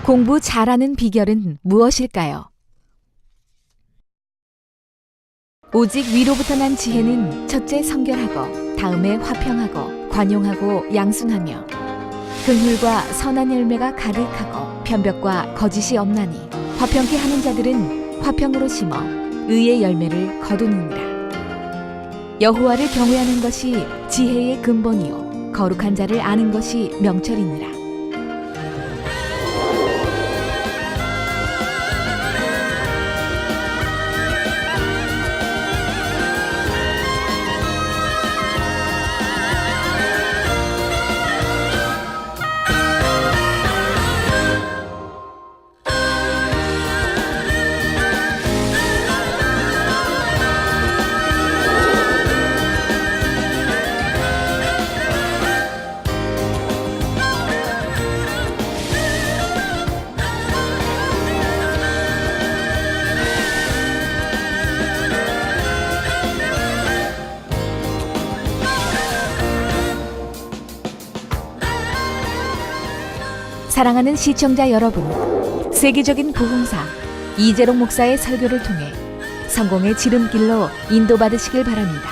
공부 잘하는 비결은 무엇일까요? 오직 위로부터 난 지혜는 첫째 성결하고 다음에 화평하고 관용하고 양순하며 긍휼과 선한 열매가 가득하고 편벽과 거짓이 없나니 화평케 하는 자들은 화평으로 심어 의의 열매를 거두느니라. 여호와를 경외하는 것이 지혜의 근본이요 거룩한 자를 아는 것이 명철이니라. 사랑하는 시청자 여러분, 세계적인 부흥사 이재롱 목사의 설교를 통해 성공의 지름길로 인도받으시길 바랍니다.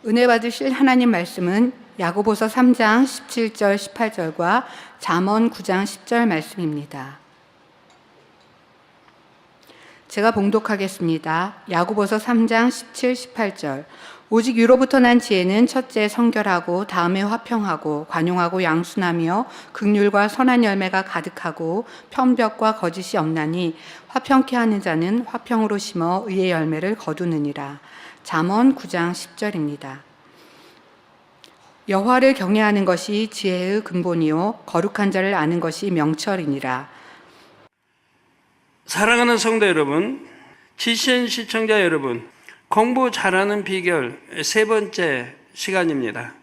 은혜 받으실 하나님 말씀은 야고보서 3장 17절 18절과 잠언 9장 10절 말씀입니다. 제가 봉독하겠습니다. 야고보서 3장 17, 18절. 오직 위로부터 난 지혜는 첫째 성결하고 다음에 화평하고 관용하고 양순하며 긍휼과 선한 열매가 가득하고 편벽과 거짓이 없나니 화평케 하는 자는 화평으로 심어 의의 열매를 거두느니라. 잠언 9장 10절입니다. 여호와를 경외하는 것이 지혜의 근본이요 거룩한 자를 아는 것이 명철이니라. 사랑하는 성도 여러분, GCN 시청자 여러분, 공부 잘하는 비결 세 번째 시간입니다.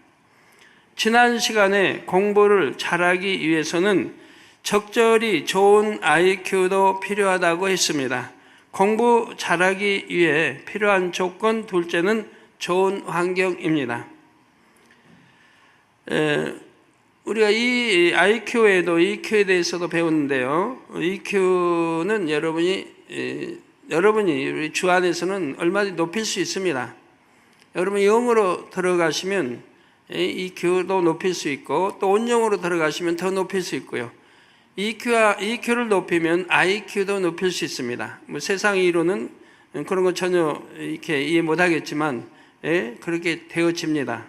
지난 시간에 공부를 잘하기 위해서는 적절히 좋은 IQ도 필요하다고 했습니다. 공부 잘하기 위해 필요한 조건 둘째는 좋은 환경입니다. 우리가 이 IQ에도 EQ에 대해서도 배웠는데요. EQ는 여러분이 우리 주 안에서는 얼마든지 높일 수 있습니다. 여러분이 영으로 들어가시면 EQ도 높일 수 있고 또 온영으로 들어가시면 더 높일 수 있고요. EQ를 높이면 IQ도 높일 수 있습니다. 뭐 세상 이론은 그런 거 전혀 이렇게 이해 못 하겠지만 그렇게 되어집니다.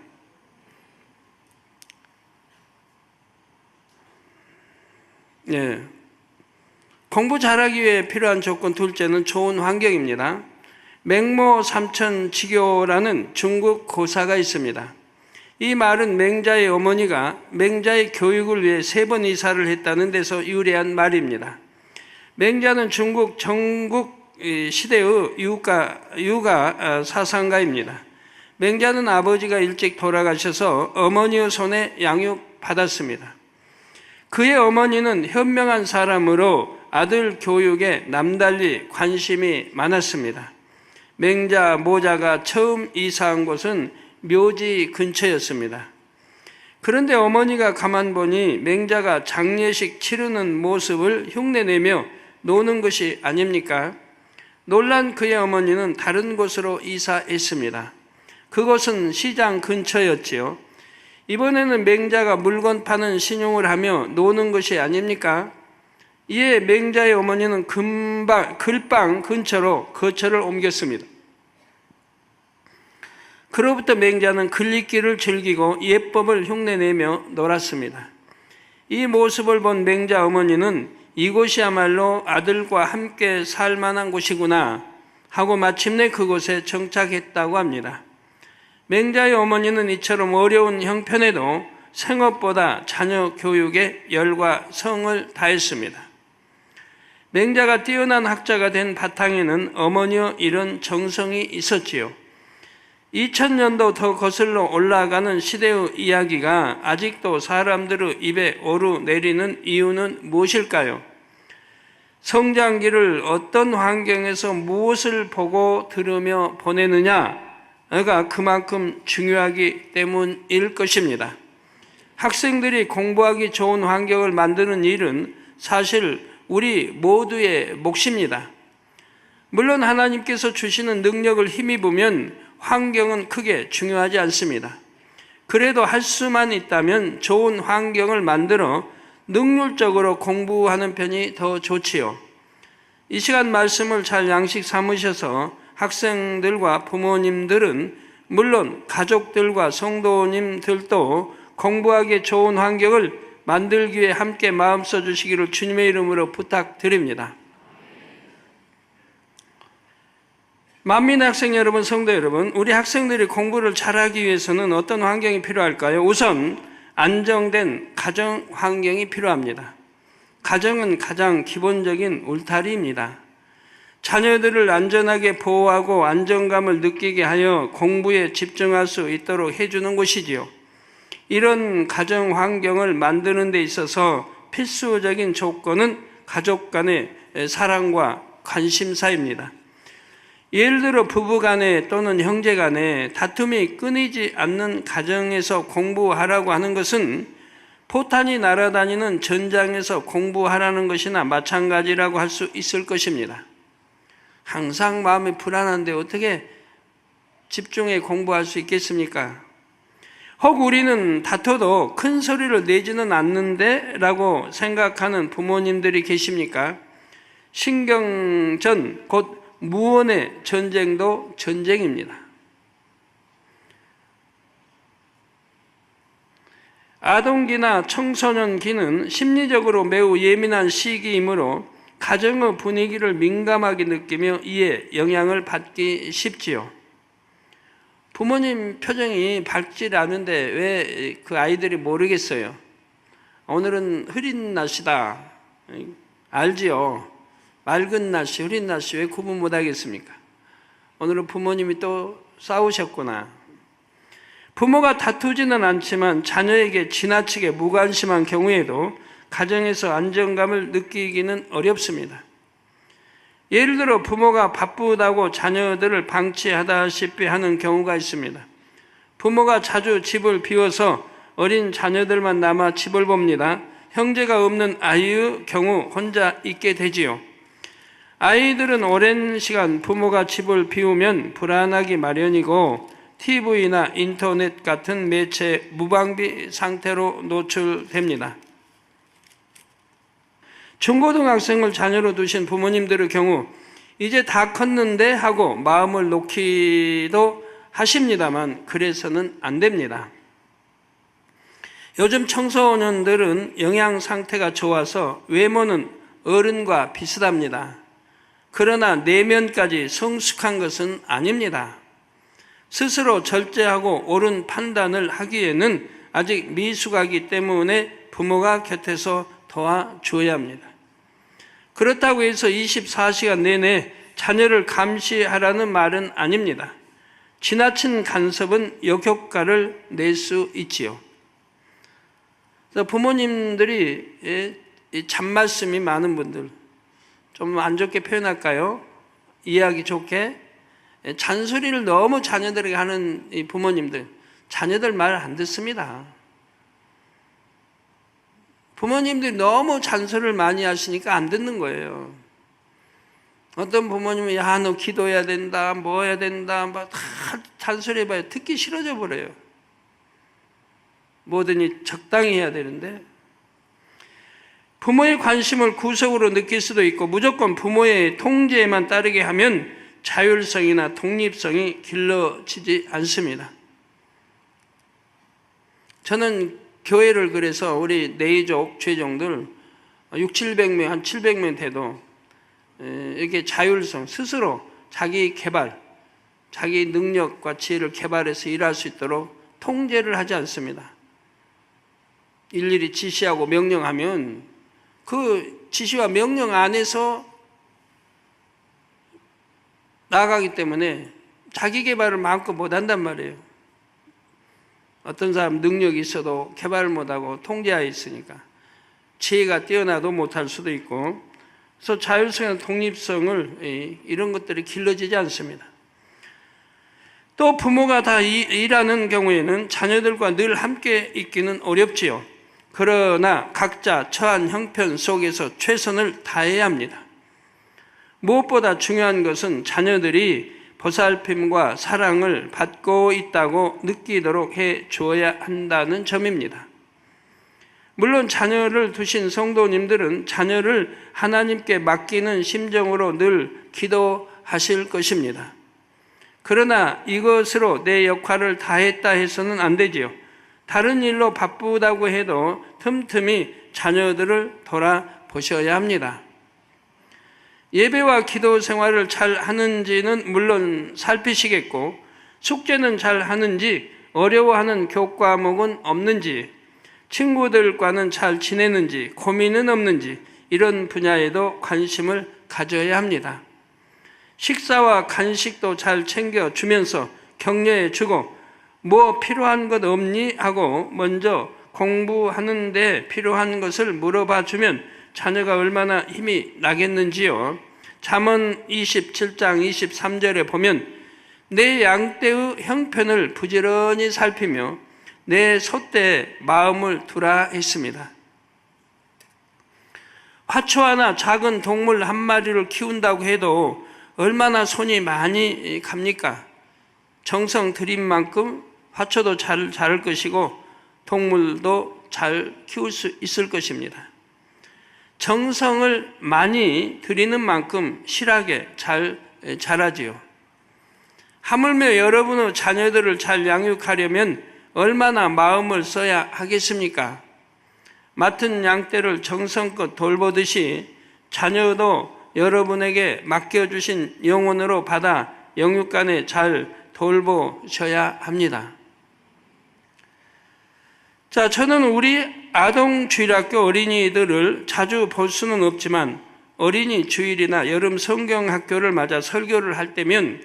공부 잘하기 위해 필요한 조건 둘째는 좋은 환경입니다. 맹모 삼천지교라는 중국 고사가 있습니다. 이 말은 맹자의 어머니가 맹자의 교육을 위해 3번 이사를 했다는 데서 유래한 말입니다. 맹자는 중국 전국 시대의 유가 사상가입니다. 맹자는 아버지가 일찍 돌아가셔서 어머니의 손에 양육받았습니다. 그의 어머니는 현명한 사람으로 아들 교육에 남달리 관심이 많았습니다. 맹자, 모자가 처음 이사한 곳은 묘지 근처였습니다. 그런데 어머니가 가만 보니 맹자가 장례식 치르는 모습을 흉내내며 노는 것이 아닙니까? 놀란 그의 어머니는 다른 곳으로 이사했습니다. 그곳은 시장 근처였지요. 이번에는 맹자가 물건 파는 신용을 하며 노는 것이 아닙니까? 이에 맹자의 어머니는 글방 근처로 거처를 옮겼습니다. 그로부터 맹자는 글읽기를 즐기고 예법을 흉내내며 놀았습니다. 이 모습을 본 맹자 어머니는 이곳이야말로 아들과 함께 살 만한 곳이구나 하고 마침내 그곳에 정착했다고 합니다. 맹자의 어머니는 이처럼 어려운 형편에도 생업보다 자녀 교육에 열과 성을 다했습니다. 맹자가 뛰어난 학자가 된 바탕에는 어머니의 이런 정성이 있었지요. 2000년도 더 거슬러 올라가는 시대의 이야기가 아직도 사람들의 입에 오르내리는 이유는 무엇일까요? 성장기를 어떤 환경에서 무엇을 보고 들으며 보내느냐가 그만큼 중요하기 때문일 것입니다. 학생들이 공부하기 좋은 환경을 만드는 일은 사실 우리 모두의 몫입니다. 물론 하나님께서 주시는 능력을 힘입으면 환경은 크게 중요하지 않습니다. 그래도 할 수만 있다면 좋은 환경을 만들어 능률적으로 공부하는 편이 더 좋지요. 이 시간 말씀을 잘 양식 삼으셔서 학생들과 부모님들은 물론 가족들과 성도님들도 공부하기 좋은 환경을 만들기 위해 함께 마음 써주시기를 주님의 이름으로 부탁드립니다. 만민의 학생 여러분, 성도 여러분, 우리 학생들이 공부를 잘하기 위해서는 어떤 환경이 필요할까요? 우선 안정된 가정 환경이 필요합니다. 가정은 가장 기본적인 울타리입니다. 자녀들을 안전하게 보호하고 안정감을 느끼게 하여 공부에 집중할 수 있도록 해주는 곳이지요. 이런 가정 환경을 만드는 데 있어서 필수적인 조건은 가족 간의 사랑과 관심사입니다. 예를 들어 부부 간에 또는 형제 간에 다툼이 끊이지 않는 가정에서 공부하라고 하는 것은 포탄이 날아다니는 전장에서 공부하라는 것이나 마찬가지라고 할 수 있을 것입니다. 항상 마음이 불안한데 어떻게 집중해 공부할 수 있겠습니까? 혹 우리는 다퉈도 큰 소리를 내지는 않는데 라고 생각하는 부모님들이 계십니까? 신경전, 곧 무언의 전쟁도 전쟁입니다. 아동기나 청소년기는 심리적으로 매우 예민한 시기이므로 가정의 분위기를 민감하게 느끼며 이에 영향을 받기 쉽지요. 부모님 표정이 밝지 않은데 왜 그 아이들이 모르겠어요? 오늘은 흐린 날씨다. 알지요? 맑은 날씨, 흐린 날씨 왜 구분 못하겠습니까? 오늘은 부모님이 또 싸우셨구나. 부모가 다투지는 않지만 자녀에게 지나치게 무관심한 경우에도 가정에서 안정감을 느끼기는 어렵습니다. 예를 들어 부모가 바쁘다고 자녀들을 방치하다시피 하는 경우가 있습니다. 부모가 자주 집을 비워서 어린 자녀들만 남아 집을 봅니다. 형제가 없는 아이의 경우 혼자 있게 되지요. 아이들은 오랜 시간 부모가 집을 비우면 불안하기 마련이고 TV나 인터넷 같은 매체 무방비 상태로 노출됩니다. 중고등학생을 자녀로 두신 부모님들의 경우 이제 다 컸는데 하고 마음을 놓기도 하십니다만 그래서는 안 됩니다. 요즘 청소년들은 영양 상태가 좋아서 외모는 어른과 비슷합니다. 그러나 내면까지 성숙한 것은 아닙니다. 스스로 절제하고 옳은 판단을 하기에는 아직 미숙하기 때문에 부모가 곁에서 도와줘야 합니다. 그렇다고 해서 24시간 내내 자녀를 감시하라는 말은 아닙니다. 지나친 간섭은 역효과를 낼 수 있지요. 그래서 부모님들이 잔말씀이 많은 분들, 좀 안 좋게 표현할까요? 이해하기 좋게 잔소리를 너무 자녀들에게 하는 이 부모님들, 자녀들 말 안 듣습니다. 부모님들이 너무 잔소리를 많이 하시니까 안 듣는 거예요. 어떤 부모님은 야, 너 기도해야 된다, 뭐 해야 된다, 막 다 잔소리 해봐요. 듣기 싫어져 버려요. 뭐든지 적당히 해야 되는데 부모의 관심을 구속으로 느낄 수도 있고 무조건 부모의 통제에만 따르게 하면 자율성이나 독립성이 길러지지 않습니다. 저는 교회를 그래서 우리 내이족 죄종들 600~700명, 한 700명 돼도 이렇게 자율성, 스스로 자기 개발, 자기 능력과 지혜를 개발해서 일할 수 있도록 통제를 하지 않습니다. 일일이 지시하고 명령하면 그 지시와 명령 안에서 나아가기 때문에 자기 개발을 마음껏 못한단 말이에요. 어떤 사람 능력이 있어도 개발을 못하고 통제하에 있으니까 지혜가 뛰어나도 못할 수도 있고, 그래서 자율성이나 독립성을 이런 것들이 길러지지 않습니다. 또 부모가 다 일하는 경우에는 자녀들과 늘 함께 있기는 어렵지요. 그러나 각자 처한 형편 속에서 최선을 다해야 합니다. 무엇보다 중요한 것은 자녀들이 보살핌과 사랑을 받고 있다고 느끼도록 해 주어야 한다는 점입니다. 물론 자녀를 두신 성도님들은 자녀를 하나님께 맡기는 심정으로 늘 기도하실 것입니다. 그러나 이것으로 내 역할을 다했다 해서는 안 되지요. 다른 일로 바쁘다고 해도 틈틈이 자녀들을 돌아보셔야 합니다. 예배와 기도 생활을 잘 하는지는 물론 살피시겠고, 숙제는 잘 하는지, 어려워하는 교과목은 없는지, 친구들과는 잘 지내는지, 고민은 없는지, 이런 분야에도 관심을 가져야 합니다. 식사와 간식도 잘 챙겨주면서 격려해 주고, 뭐 필요한 것 없니? 하고 먼저 공부하는데 필요한 것을 물어봐 주면 자녀가 얼마나 힘이 나겠는지요. 잠언 27장 23절에 보면 내 양떼의 형편을 부지런히 살피며 내 소떼에 마음을 두라 했습니다. 화초하나 작은 동물 한 마리를 키운다고 해도 얼마나 손이 많이 갑니까? 정성 들인 만큼 화초도 잘 자랄 것이고 동물도 잘 키울 수 있을 것입니다. 정성을 많이 들이는 만큼 실하게 잘 자라지요. 하물며 여러분의 자녀들을 잘 양육하려면 얼마나 마음을 써야 하겠습니까? 맡은 양떼를 정성껏 돌보듯이 자녀도 여러분에게 맡겨주신 영혼으로 받아 영육간에 잘 돌보셔야 합니다. 자, 저는 우리 아동주일학교 어린이들을 자주 볼 수는 없지만 어린이 주일이나 여름 성경학교를 맞아 설교를 할 때면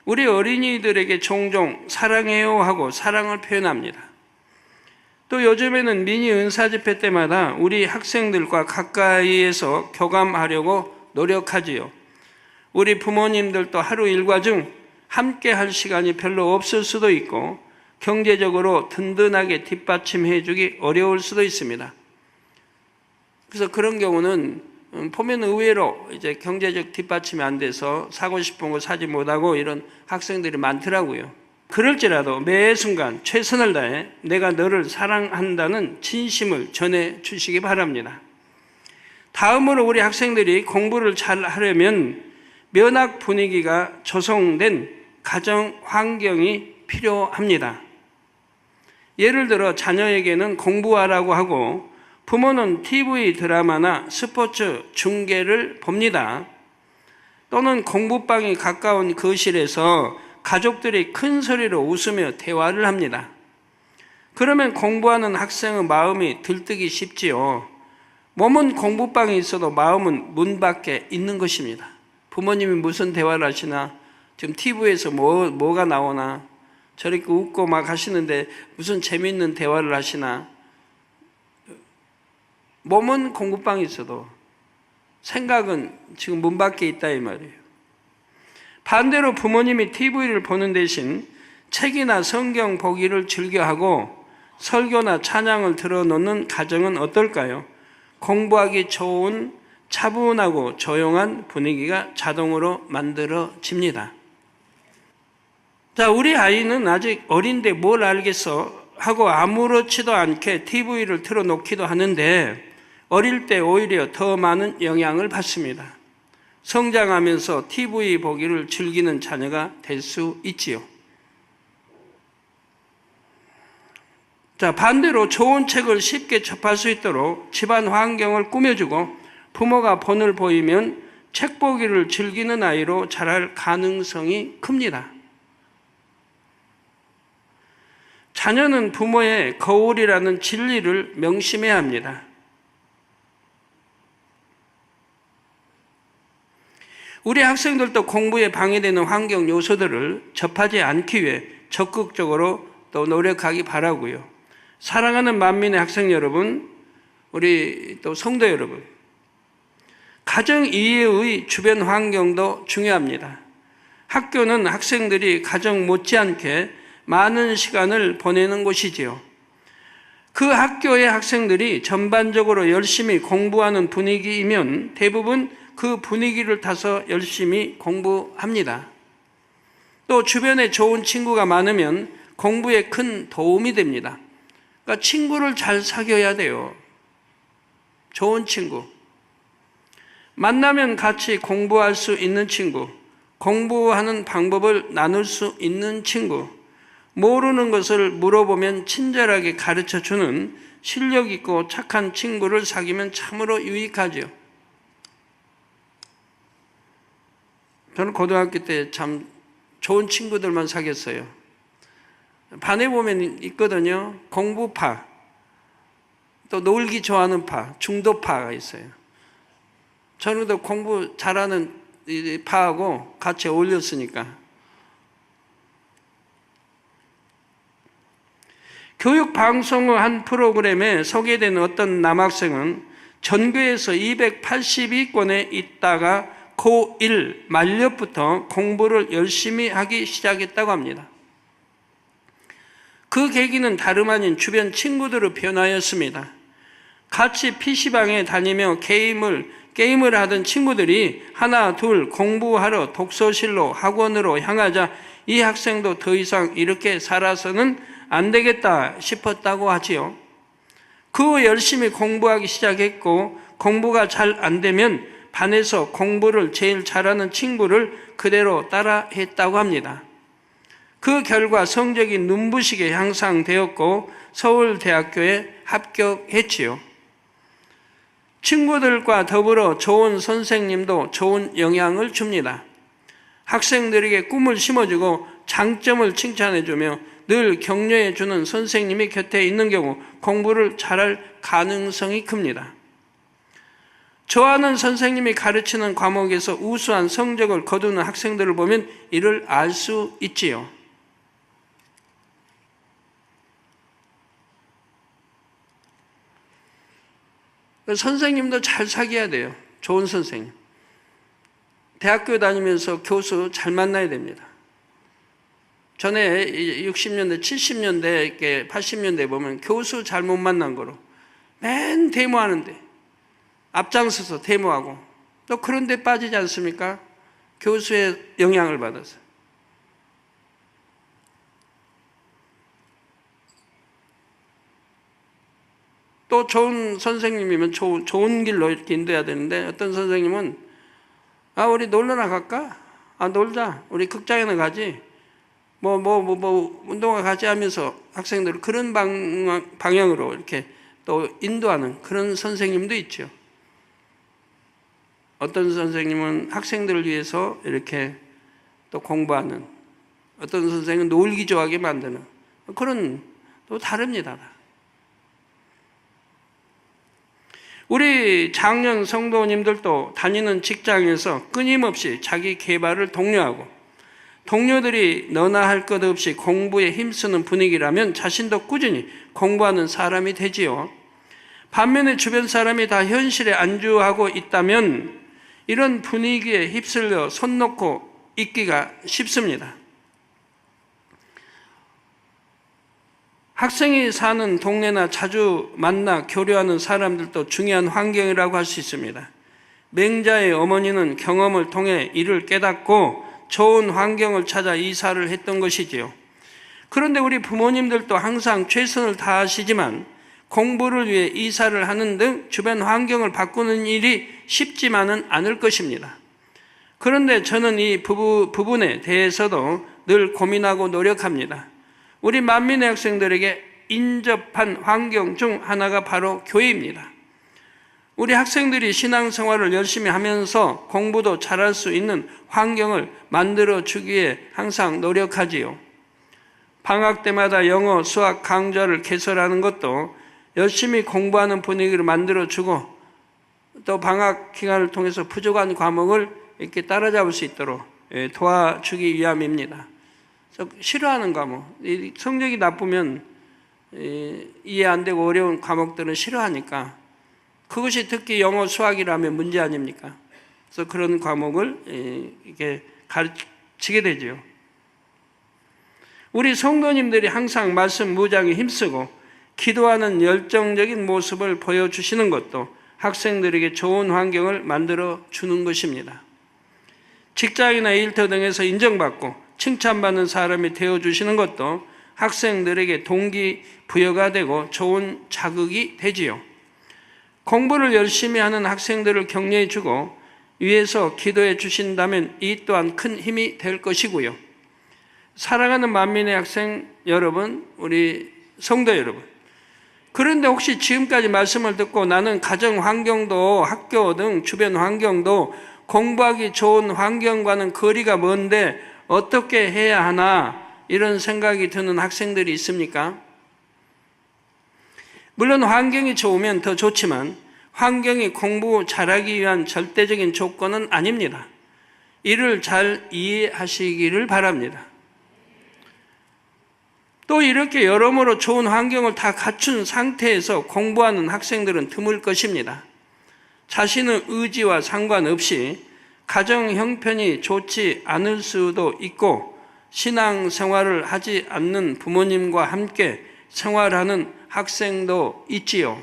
우리 어린이들에게 종종 사랑해요 하고 사랑을 표현합니다. 또 요즘에는 미니 은사집회 때마다 우리 학생들과 가까이에서 교감하려고 노력하지요. 우리 부모님들도 하루 일과 중 함께 할 시간이 별로 없을 수도 있고 경제적으로 든든하게 뒷받침해 주기 어려울 수도 있습니다. 그래서 그런 경우는 보면 의외로 이제 경제적 뒷받침이 안 돼서 사고 싶은 거 사지 못하고 이런 학생들이 많더라고요. 그럴지라도 매 순간 최선을 다해 내가 너를 사랑한다는 진심을 전해 주시기 바랍니다. 다음으로 우리 학생들이 공부를 잘 하려면 면학 분위기가 조성된 가정 환경이 필요합니다. 예를 들어 자녀에게는 공부하라고 하고 부모는 TV 드라마나 스포츠 중계를 봅니다. 또는 공부방이 가까운 거실에서 가족들이 큰 소리로 웃으며 대화를 합니다. 그러면 공부하는 학생의 마음이 들뜨기 쉽지요. 몸은 공부방에 있어도 마음은 문 밖에 있는 것입니다. 부모님이 무슨 대화를 하시나, 지금 TV에서 뭐가 나오나, 저렇게 웃고 막 하시는데 무슨 재미있는 대화를 하시나. 몸은 공부방에 있어도 생각은 지금 문 밖에 있다 이 말이에요. 반대로 부모님이 TV를 보는 대신 책이나 성경 보기를 즐겨하고 설교나 찬양을 들어놓는 가정은 어떨까요? 공부하기 좋은 차분하고 조용한 분위기가 자동으로 만들어집니다. 자, 우리 아이는 아직 어린데 뭘 알겠어 하고 아무렇지도 않게 TV를 틀어놓기도 하는데 어릴 때 오히려 더 많은 영향을 받습니다. 성장하면서 TV 보기를 즐기는 자녀가 될 수 있지요. 자, 반대로 좋은 책을 쉽게 접할 수 있도록 집안 환경을 꾸며주고 부모가 본을 보이면 책 보기를 즐기는 아이로 자랄 가능성이 큽니다. 자녀는 부모의 거울이라는 진리를 명심해야 합니다. 우리 학생들도 공부에 방해되는 환경 요소들을 접하지 않기 위해 적극적으로 또 노력하기 바라고요. 사랑하는 만민의 학생 여러분, 우리 또 성도 여러분, 가정 이외의 주변 환경도 중요합니다. 학교는 학생들이 가정 못지않게 많은 시간을 보내는 곳이지요. 그 학교의 학생들이 전반적으로 열심히 공부하는 분위기이면 대부분 그 분위기를 타서 열심히 공부합니다. 또 주변에 좋은 친구가 많으면 공부에 큰 도움이 됩니다. 그러니까 친구를 잘 사귀어야 돼요. 좋은 친구. 만나면 같이 공부할 수 있는 친구, 공부하는 방법을 나눌 수 있는 친구, 모르는 것을 물어보면 친절하게 가르쳐주는 실력 있고 착한 친구를 사귀면 참으로 유익하죠. 저는 고등학교 때 참 좋은 친구들만 사귀었어요. 반에 보면 있거든요. 공부파, 또 놀기 좋아하는 파, 중도파가 있어요. 저는 또 공부 잘하는 파하고 같이 어울렸으니까. 교육방송의 한 프로그램에 소개된 어떤 남학생은 전교에서 282권에 있다가 고1 말년부터 공부를 열심히 하기 시작했다고 합니다. 그 계기는 다름 아닌 주변 친구들의 변화였습니다. 같이 PC방에 다니며 게임을 하던 친구들이 하나 둘 공부하러 독서실로 학원으로 향하자 이 학생도 더 이상 이렇게 살아서는 안 되겠다 싶었다고 하지요. 그 후 열심히 공부하기 시작했고 공부가 잘 안 되면 반에서 공부를 제일 잘하는 친구를 그대로 따라 했다고 합니다. 그 결과 성적이 눈부시게 향상되었고 서울대학교에 합격했지요. 친구들과 더불어 좋은 선생님도 좋은 영향을 줍니다. 학생들에게 꿈을 심어주고 장점을 칭찬해주며 늘 격려해주는 선생님이 곁에 있는 경우 공부를 잘할 가능성이 큽니다. 좋아하는 선생님이 가르치는 과목에서 우수한 성적을 거두는 학생들을 보면 이를 알 수 있지요. 선생님도 잘 사귀어야 돼요. 좋은 선생님. 대학교 다니면서 교수 잘 만나야 됩니다. 전에 60년대, 70년대, 80년대 보면 교수 잘못 만난 거로 맨 데모하는데 앞장서서 데모하고 또 그런 데 빠지지 않습니까? 교수의 영향을 받아서. 또 좋은 선생님이면 좋은 길로 이렇게 인도해야 되는데 어떤 선생님은 우리 놀러나 갈까? 놀자. 우리 극장에나 가지. 운동화 가지 하면서 학생들을 그런 방향으로 이렇게 또 인도하는 그런 선생님도 있죠. 어떤 선생님은 학생들을 위해서 이렇게 또 공부하는, 어떤 선생님은 놀기 좋아하게 만드는 그런 또 다릅니다. 우리 장년 성도님들도 다니는 직장에서 끊임없이 자기 개발을 독려하고 동료들이 너나 할 것 없이 공부에 힘쓰는 분위기라면 자신도 꾸준히 공부하는 사람이 되지요. 반면에 주변 사람이 다 현실에 안주하고 있다면 이런 분위기에 휩쓸려 손 놓고 있기가 쉽습니다. 학생이 사는 동네나 자주 만나 교류하는 사람들도 중요한 환경이라고 할 수 있습니다. 맹자의 어머니는 경험을 통해 이를 깨닫고 좋은 환경을 찾아 이사를 했던 것이지요. 그런데 우리 부모님들도 항상 최선을 다하시지만 공부를 위해 이사를 하는 등 주변 환경을 바꾸는 일이 쉽지만은 않을 것입니다. 그런데 저는 이 부분에 대해서도 늘 고민하고 노력합니다. 우리 만민의 학생들에게 인접한 환경 중 하나가 바로 교회입니다. 우리 학생들이 신앙생활을 열심히 하면서 공부도 잘할 수 있는 환경을 만들어 주기에 항상 노력하지요. 방학 때마다 영어, 수학 강좌를 개설하는 것도 열심히 공부하는 분위기를 만들어주고 또 방학 기간을 통해서 부족한 과목을 이렇게 따라잡을 수 있도록 도와주기 위함입니다. 그래서 싫어하는 과목, 성적이 나쁘면 이해 안 되고 어려운 과목들은 싫어하니까 그것이 특히 영어, 수학이라면 문제 아닙니까? 그래서 그런 과목을 이렇게 지게 되죠. 우리 성도님들이 항상 말씀 무장에 힘쓰고 기도하는 열정적인 모습을 보여주시는 것도 학생들에게 좋은 환경을 만들어 주는 것입니다. 직장이나 일터 등에서 인정받고 칭찬받는 사람이 되어주시는 것도 학생들에게 동기부여가 되고 좋은 자극이 되지요. 공부를 열심히 하는 학생들을 격려해주고 위에서 기도해 주신다면 이 또한 큰 힘이 될 것이고요. 사랑하는 만민의 학생 여러분, 우리 성도 여러분, 그런데 혹시 지금까지 말씀을 듣고 나는 가정 환경도 학교 등 주변 환경도 공부하기 좋은 환경과는 거리가 먼데 어떻게 해야 하나 이런 생각이 드는 학생들이 있습니까? 물론 환경이 좋으면 더 좋지만 환경이 공부 잘하기 위한 절대적인 조건은 아닙니다. 이를 잘 이해하시기를 바랍니다. 또 이렇게 여러모로 좋은 환경을 다 갖춘 상태에서 공부하는 학생들은 드물 것입니다. 자신의 의지와 상관없이 가정 형편이 좋지 않을 수도 있고 신앙생활을 하지 않는 부모님과 함께 생활하는 학생도 있지요.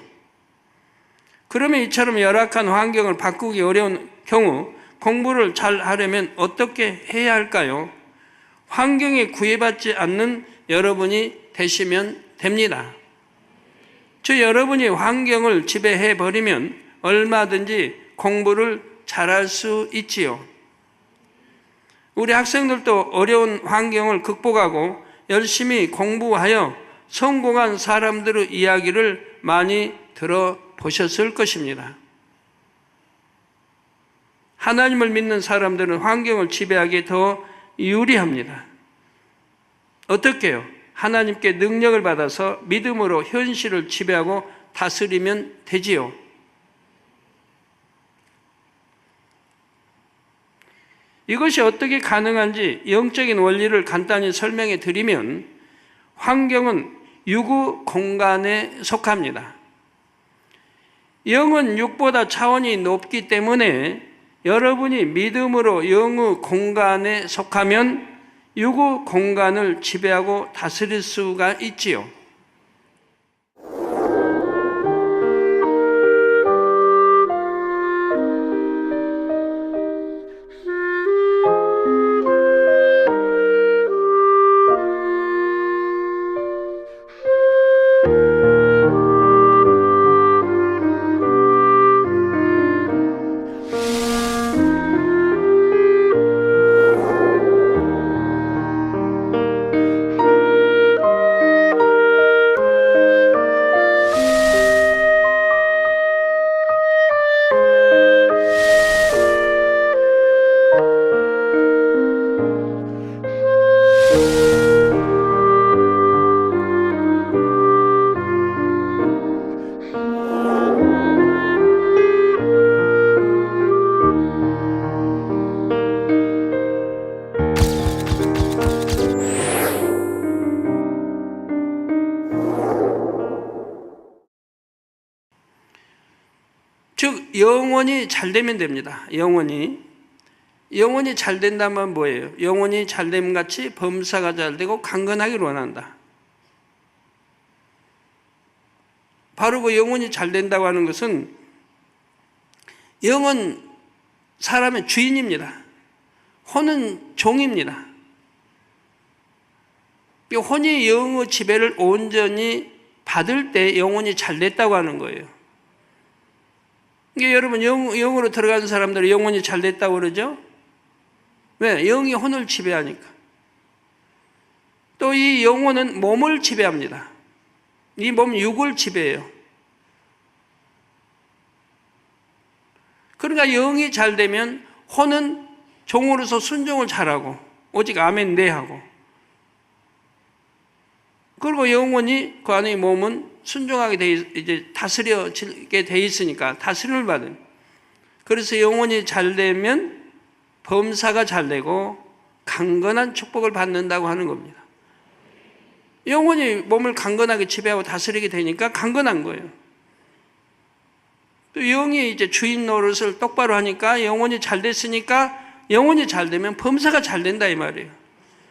그러면 이처럼 열악한 환경을 바꾸기 어려운 경우 공부를 잘 하려면 어떻게 해야 할까요? 환경에 구애받지 않는 여러분이 되시면 됩니다. 여러분이 환경을 지배해 버리면 얼마든지 공부를 잘할 수 있지요. 우리 학생들도 어려운 환경을 극복하고 열심히 공부하여 성공한 사람들의 이야기를 많이 들어보셨을 것입니다. 하나님을 믿는 사람들은 환경을 지배하기에 더 유리합니다. 어떻게요? 하나님께 능력을 받아서 믿음으로 현실을 지배하고 다스리면 되지요. 이것이 어떻게 가능한지 영적인 원리를 간단히 설명해 드리면 환경은 유구 공간에 속합니다. 영은 육보다 차원이 높기 때문에 여러분이 믿음으로 영의 공간에 속하면 유구 공간을 지배하고 다스릴 수가 있지요. 즉 영혼이 잘 되면 됩니다. 영혼이 잘 된다면 뭐예요? 영혼이 잘 됨 같이 범사가 잘 되고 강건하기를 원한다. 바로 그 영혼이 잘 된다고 하는 것은 영은 사람의 주인입니다. 혼은 종입니다. 혼이 영의 지배를 온전히 받을 때 영혼이 잘 됐다고 하는 거예요. 이게 여러분 영으로 들어가는 사람들은 영혼이 잘 됐다고 그러죠? 왜? 영이 혼을 지배하니까. 또 이 영혼은 몸을 지배합니다. 이 몸 육을 지배해요. 그러니까 영이 잘 되면 혼은 종으로서 순종을 잘하고 오직 아멘 네 하고, 그리고 영혼이 그 안에 몸은 순종하게 이제 다스려지게 돼 있으니까 다스림을 받은. 그래서 영혼이 잘 되면 범사가 잘 되고 강건한 축복을 받는다고 하는 겁니다. 영혼이 몸을 강건하게 지배하고 다스리게 되니까 강건한 거예요. 또 영이 이제 주인 노릇을 똑바로 하니까 영혼이 잘 됐으니까 영혼이 잘 되면 범사가 잘 된다 이 말이에요.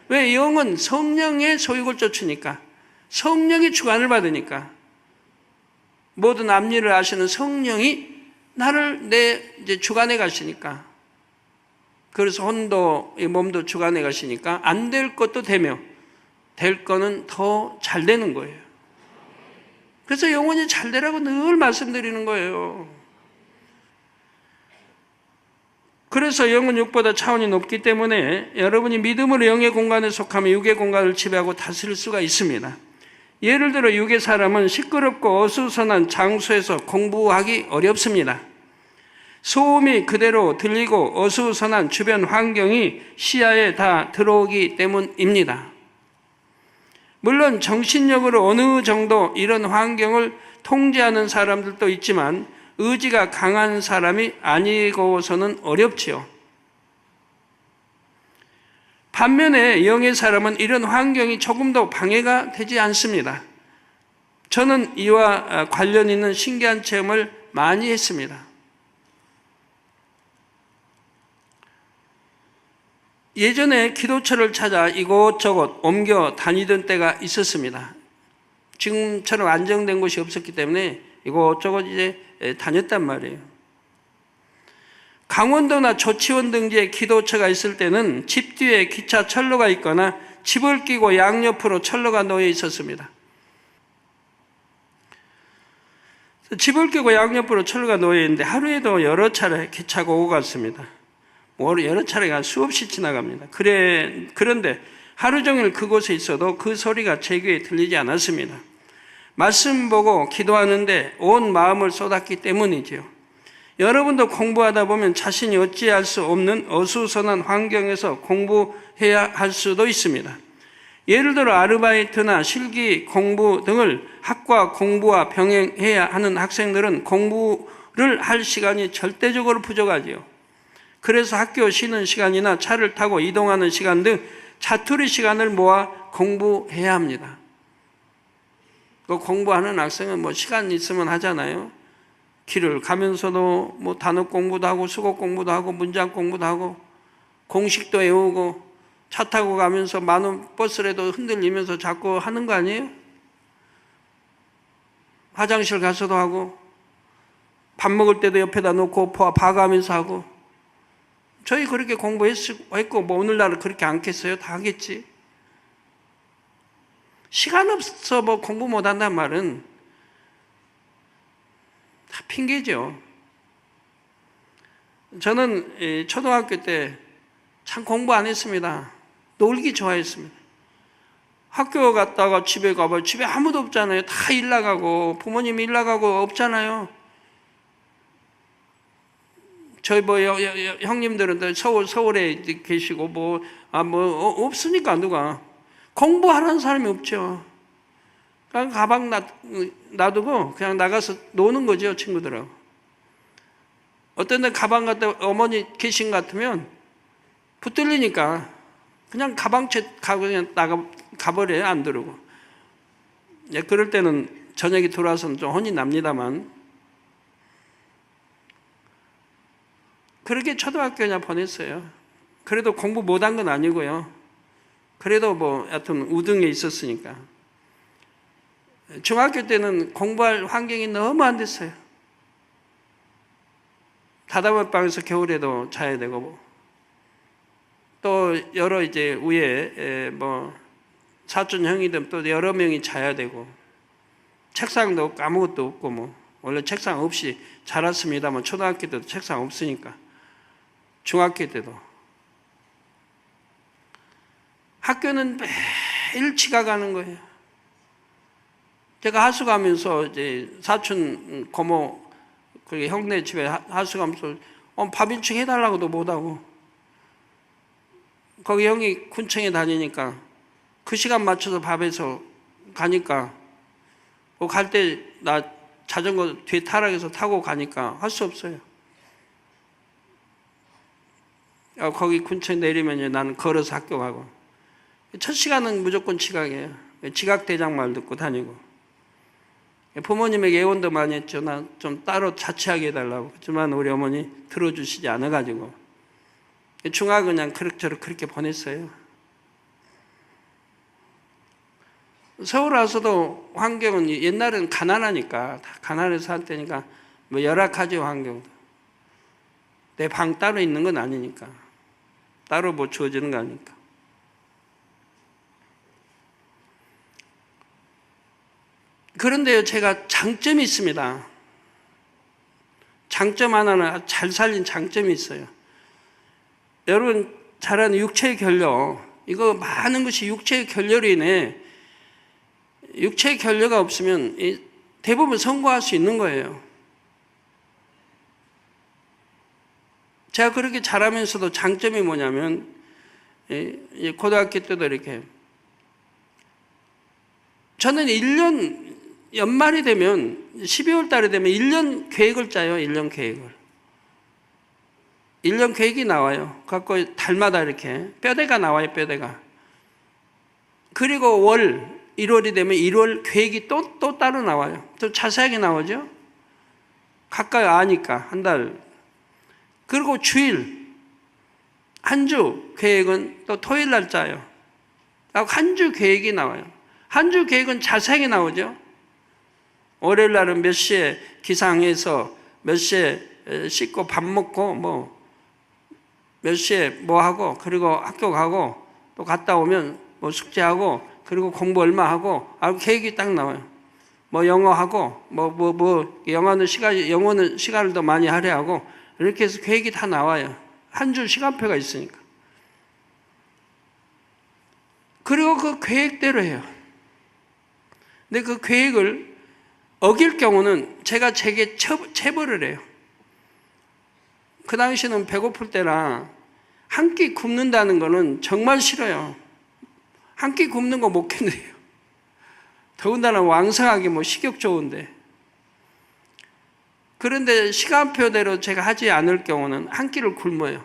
왜? 영은 성령의 소욕을 쫓으니까, 성령의 주관을 받으니까, 모든 앞일을 아시는 성령이 나를 이제 주관해 가시니까, 그래서 혼도 몸도 주관해 가시니까 안 될 것도 되며 될 거는 더 잘 되는 거예요. 그래서 영혼이 잘 되라고 늘 말씀드리는 거예요. 그래서 영은 육보다 차원이 높기 때문에 여러분이 믿음으로 영의 공간에 속하면 육의 공간을 지배하고 다스릴 수가 있습니다. 예를 들어 육의 사람은 시끄럽고 어수선한 장소에서 공부하기 어렵습니다. 소음이 그대로 들리고 어수선한 주변 환경이 시야에 다 들어오기 때문입니다. 물론 정신력으로 어느 정도 이런 환경을 통제하는 사람들도 있지만 의지가 강한 사람이 아니고서는 어렵지요. 반면에 영의 사람은 이런 환경이 조금도 방해가 되지 않습니다. 저는 이와 관련 있는 신기한 체험을 많이 했습니다. 예전에 기도처를 찾아 이곳저곳 옮겨 다니던 때가 있었습니다. 지금처럼 안정된 곳이 없었기 때문에 이곳저곳 이제 다녔단 말이에요. 강원도나 조치원 등지에 기도처가 있을 때는 집 뒤에 기차 철로가 있거나 집을 끼고 양옆으로 철로가 놓여 있었습니다. 집을 끼고 양옆으로 철로가 놓여 있는데 하루에도 여러 차례 기차가 오고 갔습니다. 여러 차례가 수없이 지나갑니다. 그런데 하루 종일 그곳에 있어도 그 소리가 제 귀에 들리지 않았습니다. 말씀 보고 기도하는데 온 마음을 쏟았기 때문이지요. 여러분도 공부하다 보면 자신이 어찌할 수 없는 어수선한 환경에서 공부해야 할 수도 있습니다. 예를 들어 아르바이트나 실기 공부 등을 학과 공부와 병행해야 하는 학생들은 공부를 할 시간이 절대적으로 부족하지요. 그래서 학교 쉬는 시간이나 차를 타고 이동하는 시간 등 자투리 시간을 모아 공부해야 합니다. 그 공부하는 학생은 시간 있으면 하잖아요. 길을 가면서도 단어 공부도 하고 수거 공부도 하고 문장 공부도 하고 공식도 외우고 차 타고 가면서 만원 버스라도 흔들리면서 자꾸 하는 거 아니에요? 화장실 가서도 하고 밥 먹을 때도 옆에다 놓고 봐가면서 하고 저희 그렇게 공부했고 오늘날은 그렇게 않겠어요? 다 하겠지. 시간 없어 공부 못한단 말은 다 핑계죠. 저는 초등학교 때 참 공부 안 했습니다. 놀기 좋아했습니다. 학교 갔다가 집에 가봐 집에 아무도 없잖아요. 다 일 나가고 부모님 일 나가고 없잖아요. 저희 형님들은 서울에 계시고 없으니까 누가 공부하라는 사람이 없죠. 그냥 가방 놔두고 그냥 나가서 노는 거죠, 친구들하고. 어떤 데 가방 갖다 어머니 계신 것 같으면 붙들리니까 그냥 가방채 그냥 가버려요, 안 들고. 그럴 때는 저녁에 들어와서는 좀 혼이 납니다만. 그렇게 초등학교 그냥 보냈어요. 그래도 공부 못한 건 아니고요. 그래도 여하튼 우등에 있었으니까. 중학교 때는 공부할 환경이 너무 안 됐어요. 다다못방에서 겨울에도 자야 되고, 또 여러 이제 위에 사촌 형이든 또 여러 명이 자야 되고, 책상도 없고 아무것도 없고 원래 책상 없이 자랐습니다만 초등학교 때도 책상 없으니까. 중학교 때도. 학교는 매일 지각하는 거예요. 제가 하수 가면서 이제 사촌 고모 그리고 형네 집에 하수 가면서 밥 일찍 해달라고도 못하고 거기 형이 군청에 다니니까 그 시간 맞춰서 밥해서 가니까 갈 때 나 자전거 뒤에 타락해서 타고 가니까 할 수 없어요. 거기 군청에 내리면 나는 걸어서 학교 가고 첫 시간은 무조건 지각이에요. 지각대장 말 듣고 다니고 부모님에게 애원도 많이 했죠. 나 좀 따로 자취하게 해달라고. 하지만 우리 어머니 들어주시지 않아가지고 중학은 그냥 그럭저럭 그렇게 보냈어요. 서울 와서도 환경은 옛날에는 가난하니까, 다 가난해서 살 때니까 뭐 열악하죠, 환경도. 내 방 따로 있는 건 아니니까. 따로 뭐 주어지는 거 아니니까. 그런데요, 제가 장점이 있습니다. 장점 하나는 잘 살린 장점이 있어요. 여러분 잘 아는 육체의 결려, 이거 많은 것이 육체의 결려로 인해, 육체의 결려가 없으면 대부분 성공할 수 있는 거예요. 제가 그렇게 잘하면서도 장점이 뭐냐면, 고등학교 때도 이렇게, 저는 1년 연말이 되면 12월 달이 되면 1년 계획을 짜요. 1년 계획을. 1년 계획이 나와요. 갖고 달마다 이렇게 뼈대가 나와요. 뼈대가. 그리고 1월이 되면 1월 계획이 또 따로 나와요. 또 자세하게 나오죠. 가까이 아니까 한 달. 그리고 주일, 한 주 계획은 또 토요일 날 짜요. 한 주 계획이 나와요. 한 주 계획은 자세하게 나오죠. 월요일 날은 몇 시에 기상해서 몇 시에 씻고 밥 먹고 뭐 몇 시에 뭐 하고, 그리고 학교 가고 또 갔다 오면 뭐 숙제하고, 그리고 공부 얼마 하고, 계획이 딱 나와요. 뭐 영어 하고 영어는 시간을 더 많이 할애하고, 이렇게 해서 계획이 다 나와요. 한 주 시간표가 있으니까. 그리고 그 계획대로 해요. 근데 그 계획을 어길 경우는 제가 제게 체벌을 해요. 그 당시는 배고플 때라 한 끼 굶는다는 거는 정말 싫어요. 한 끼 굶는 거 못 견뎌요. 더군다나 왕성하게 뭐 식욕 좋은데. 그런데 시간표대로 제가 하지 않을 경우는 한 끼를 굶어요.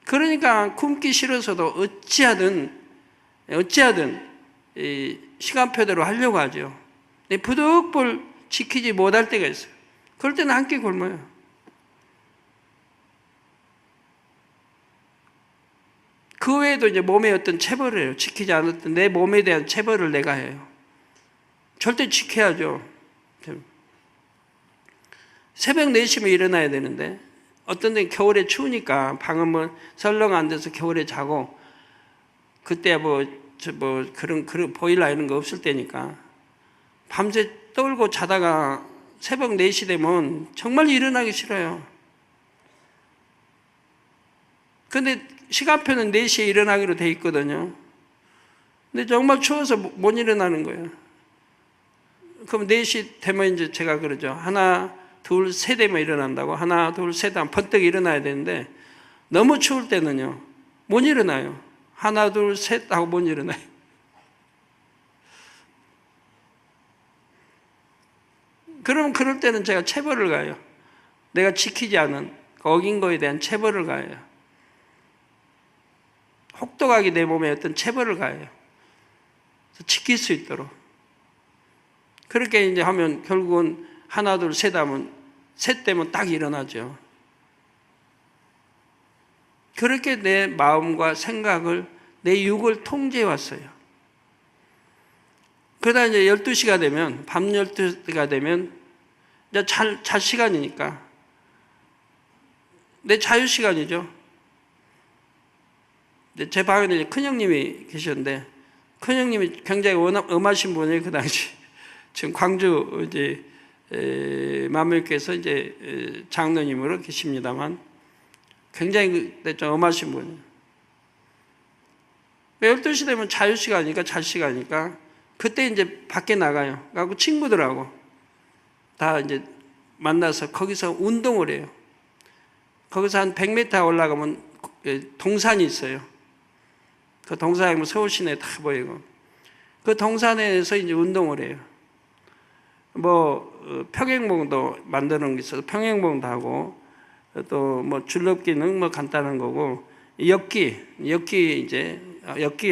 그러니까 굶기 싫어서도 어찌하든 이 시간표대로 하려고 하죠. 부득불 지키지 못할 때가 있어요. 그럴 때는 한 끼 굶어요. 그 외에도 이제 몸에 어떤 체벌을 해요. 지키지 않았던 내 몸에 대한 체벌을 내가 해요. 절대 지켜야죠. 새벽 4시면 일어나야 되는데, 어떤 데는 겨울에 추우니까 방은 뭐 설렁 안 돼서 겨울에 자고, 그때 그런 보일러 이런 거 없을 때니까 밤새 떨고 자다가 새벽 4시 되면 정말 일어나기 싫어요. 근데 시간표는 4시에 일어나기로 돼 있거든요. 근데 정말 추워서 못 일어나는 거예요. 그럼 4시 되면 이제 제가 그러죠. 하나, 둘, 셋 되면 일어난다고. 하나, 둘, 셋 하면 번뜩 일어나야 되는데, 너무 추울 때는요, 못 일어나요. 하나, 둘, 셋 하고 못 일어나요. 그러면 그럴 때는 제가 체벌을 가요. 내가 지키지 않은, 어긴 거에 대한 체벌을 가요. 혹독하게 내 몸에 어떤 체벌을 가요. 지킬 수 있도록. 그렇게 이제 하면 결국은 하나, 둘, 셋 하면, 셋 되면 딱 일어나죠. 그렇게 내 마음과 생각을, 내 육을 통제해 왔어요. 그러다 이제 12시가 되면, 밤 12시가 되면, 이제 잘 시간이니까. 내 자유 시간이죠. 제 방에는 이제 큰형님이 계셨는데, 큰형님이 굉장히 엄하신 분이에요, 그 당시. 지금 광주 이제 만물교에서 이제 장로님으로 계십니다만, 굉장히 좀 엄하신 분이에요. 12시 되면 자유 시간이니까, 잘 시간이니까, 그때 이제 밖에 나가요. 그리고 친구들하고 다 이제 만나서 거기서 운동을 해요. 거기서 한 100m 올라가면 동산이 있어요. 그 동산에 가면 서울 시내 다 보이고, 그 동산에서 이제 운동을 해요. 평행봉도 만드는 게 있어서 평행봉도 하고, 또 줄넘기는 간단한 거고, 엮기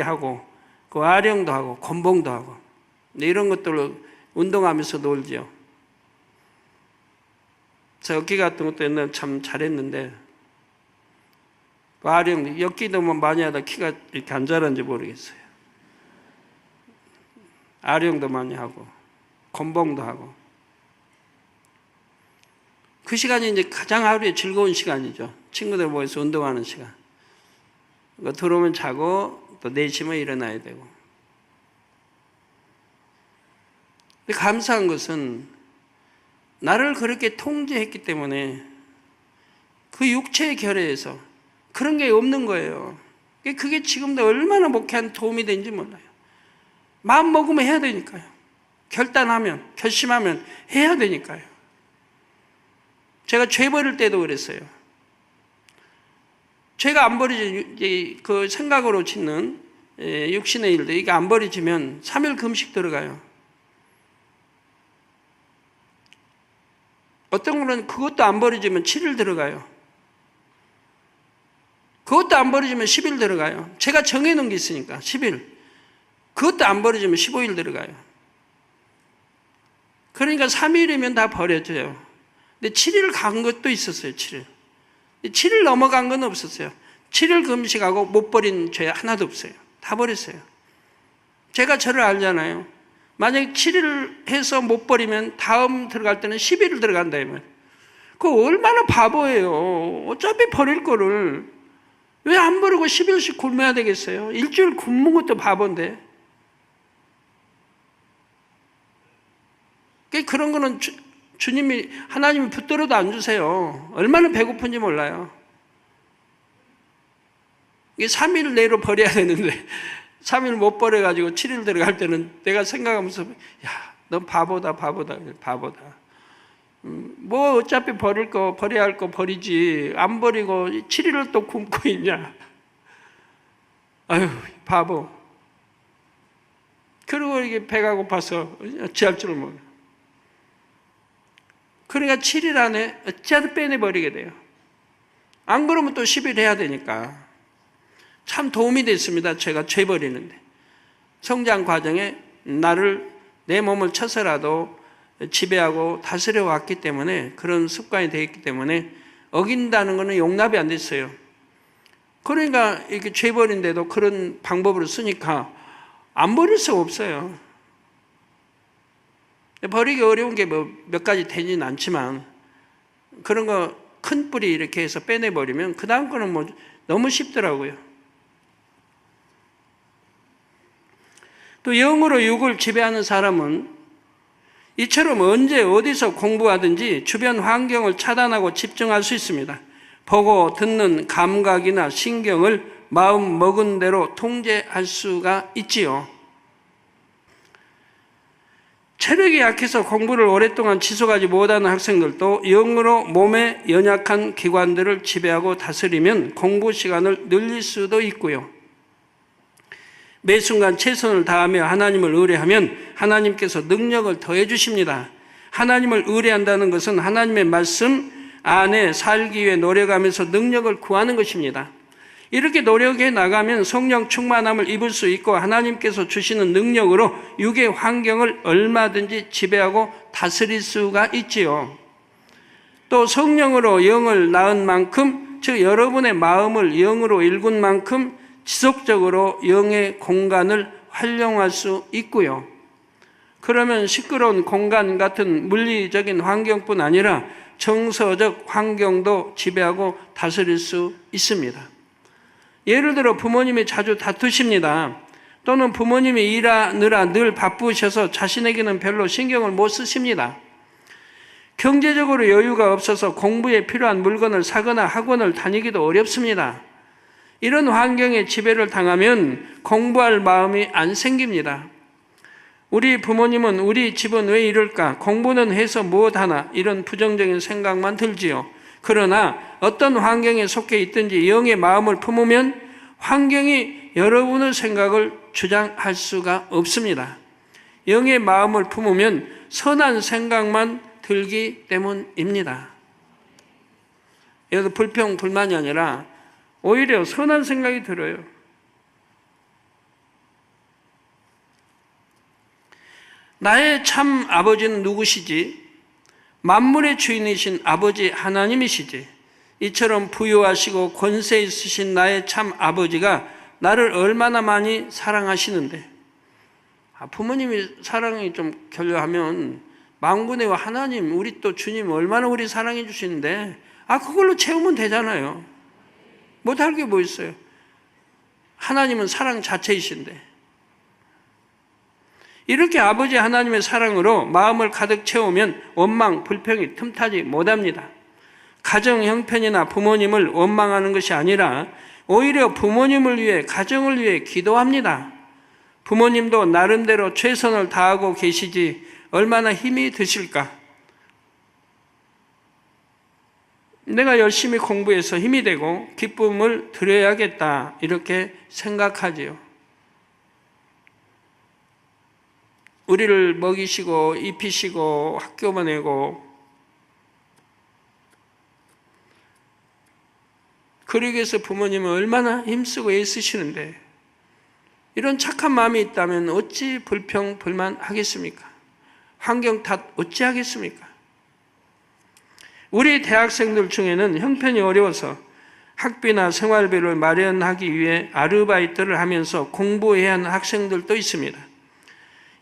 하고, 그 아령도 하고, 곤봉도 하고, 이런 것들로 운동하면서 놀죠. 그래서 엮기 같은 것도 옛날에 참 잘했는데, 아령, 엮기도 많이 하다 키가 이렇게 안 자란지 모르겠어요. 아령도 많이 하고, 곤봉도 하고. 그 시간이 이제 가장 하루에 즐거운 시간이죠. 친구들 모여서 운동하는 시간. 들어오면 자고, 또 4시면 일어나야 되고. 근데 감사한 것은 나를 그렇게 통제했기 때문에 그 육체의 결여에서 그런 게 없는 거예요. 그게 지금도 얼마나 목회한 도움이 되는지 몰라요. 마음 먹으면 해야 되니까요. 결단하면, 결심하면 해야 되니까요. 제가 죄 버릴 때도 그랬어요. 죄가 안 버리지, 그 생각으로 짓는 육신의 일들, 이게 안 버리지면 3일 금식 들어가요. 어떤 분은 그것도 안 버리지면 7일 들어가요. 그것도 안 버리지면 10일 들어가요. 제가 정해놓은 게 있으니까 10일. 그것도 안 버리지면 15일 들어가요. 그러니까 3일이면 다 버려져요. 근데 7일 간 것도 있었어요. 7일. 7일 넘어간 건 없었어요. 7일 금식하고 못 버린 죄 하나도 없어요. 다 버렸어요. 제가 저를 알잖아요. 만약에 7일 해서 못 버리면 다음 들어갈 때는 10일을 들어간다 이면 그거 얼마나 바보예요. 어차피 버릴 거를 왜 안 버리고 10일씩 굶어야 되겠어요? 일주일 굶는 것도 바본데. 그런 거는 주님이, 하나님이 붙들어도 안 주세요. 얼마나 배고픈지 몰라요. 이게 3일 내로 버려야 되는데 3일 못 버려가지고 7일 들어갈 때는 내가 생각하면서 야, 넌 바보다. 뭐 어차피 버려야 할 거 버리지. 안 버리고 7일을 또 굶고 있냐. 아유, 바보. 그리고 이게 배가 고파서 어찌할 줄을 몰라. 그러니까 7일 안에 어찌하든 빼내버리게 돼요. 안 그러면 또 10일 해야 되니까. 참 도움이 됐습니다. 제가 죄 버리는데. 성장 과정에 내 몸을 쳐서라도 지배하고 다스려 왔기 때문에, 그런 습관이 되어 있기 때문에 어긴다는 것은 용납이 안 됐어요. 그러니까 이렇게 죄 버린데도 그런 방법으로 쓰니까 안 버릴 수가 없어요. 버리기 어려운 게 뭐 몇 가지 되지는 않지만, 그런 거 큰 뿌리 이렇게 해서 빼내버리면 그 다음 거는 뭐 너무 쉽더라고요. 또 영으로 육을 지배하는 사람은 이처럼 언제 어디서 공부하든지 주변 환경을 차단하고 집중할 수 있습니다. 보고 듣는 감각이나 신경을 마음 먹은 대로 통제할 수가 있지요. 체력이 약해서 공부를 오랫동안 지속하지 못하는 학생들도 영으로 몸의 연약한 기관들을 지배하고 다스리면 공부 시간을 늘릴 수도 있고요. 매 순간 최선을 다하며 하나님을 의뢰하면 하나님께서 능력을 더해 주십니다. 하나님을 의뢰한다는 것은 하나님의 말씀 안에 살기 위해 노력하면서 능력을 구하는 것입니다. 이렇게 노력해 나가면 성령 충만함을 입을 수 있고 하나님께서 주시는 능력으로 육의 환경을 얼마든지 지배하고 다스릴 수가 있지요. 또 성령으로 영을 낳은 만큼, 즉 여러분의 마음을 영으로 일군 만큼 지속적으로 영의 공간을 활용할 수 있고요. 그러면 시끄러운 공간 같은 물리적인 환경뿐 아니라 정서적 환경도 지배하고 다스릴 수 있습니다. 예를 들어 부모님이 자주 다투십니다. 또는 부모님이 일하느라 늘 바쁘셔서 자신에게는 별로 신경을 못 쓰십니다. 경제적으로 여유가 없어서 공부에 필요한 물건을 사거나 학원을 다니기도 어렵습니다. 이런 환경에 지배를 당하면 공부할 마음이 안 생깁니다. 우리 부모님은 우리 집은 왜 이럴까? 공부는 해서 무엇하나? 이런 부정적인 생각만 들지요. 그러나 어떤 환경에 속해 있든지 영의 마음을 품으면 환경이 여러분의 생각을 주장할 수가 없습니다. 영의 마음을 품으면 선한 생각만 들기 때문입니다. 여기서 불평, 불만이 아니라 오히려 선한 생각이 들어요. 나의 참 아버지는 누구시지? 만물의 주인이신 아버지 하나님이시지. 이처럼 부유하시고 권세 있으신 나의 참 아버지가 나를 얼마나 많이 사랑하시는데. 부모님이 사랑이 좀 결여하면 만군의 하나님, 우리 또 주님 얼마나 우리 사랑해 주시는데 그걸로 채우면 되잖아요. 못할 게 뭐 있어요. 하나님은 사랑 자체이신데. 이렇게 아버지 하나님의 사랑으로 마음을 가득 채우면 원망, 불평이 틈타지 못합니다. 가정 형편이나 부모님을 원망하는 것이 아니라 오히려 부모님을 위해, 가정을 위해 기도합니다. 부모님도 나름대로 최선을 다하고 계시지 얼마나 힘이 드실까? 내가 열심히 공부해서 힘이 되고 기쁨을 드려야겠다, 이렇게 생각하지요. 우리를 먹이시고 입히시고 학교 보내고 그러기 위해서 부모님은 얼마나 힘쓰고 애쓰시는데 이런 착한 마음이 있다면 어찌 불평, 불만하겠습니까? 환경 탓 어찌 하겠습니까? 우리 대학생들 중에는 형편이 어려워서 학비나 생활비를 마련하기 위해 아르바이트를 하면서 공부해야 하는 학생들도 있습니다.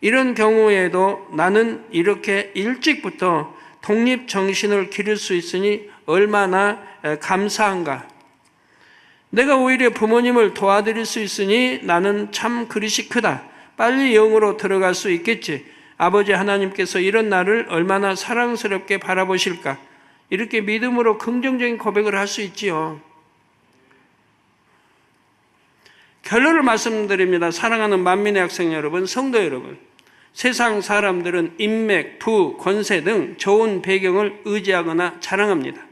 이런 경우에도 나는 이렇게 일찍부터 독립정신을 기를 수 있으니 얼마나 감사한가. 내가 오히려 부모님을 도와드릴 수 있으니 나는 참 그릇이 크다. 빨리 영으로 들어갈 수 있겠지. 아버지 하나님께서 이런 나를 얼마나 사랑스럽게 바라보실까. 이렇게 믿음으로 긍정적인 고백을 할 수 있지요. 결론을 말씀드립니다. 사랑하는 만민의 학생 여러분, 성도 여러분. 세상 사람들은 인맥, 부, 권세 등 좋은 배경을 의지하거나 자랑합니다.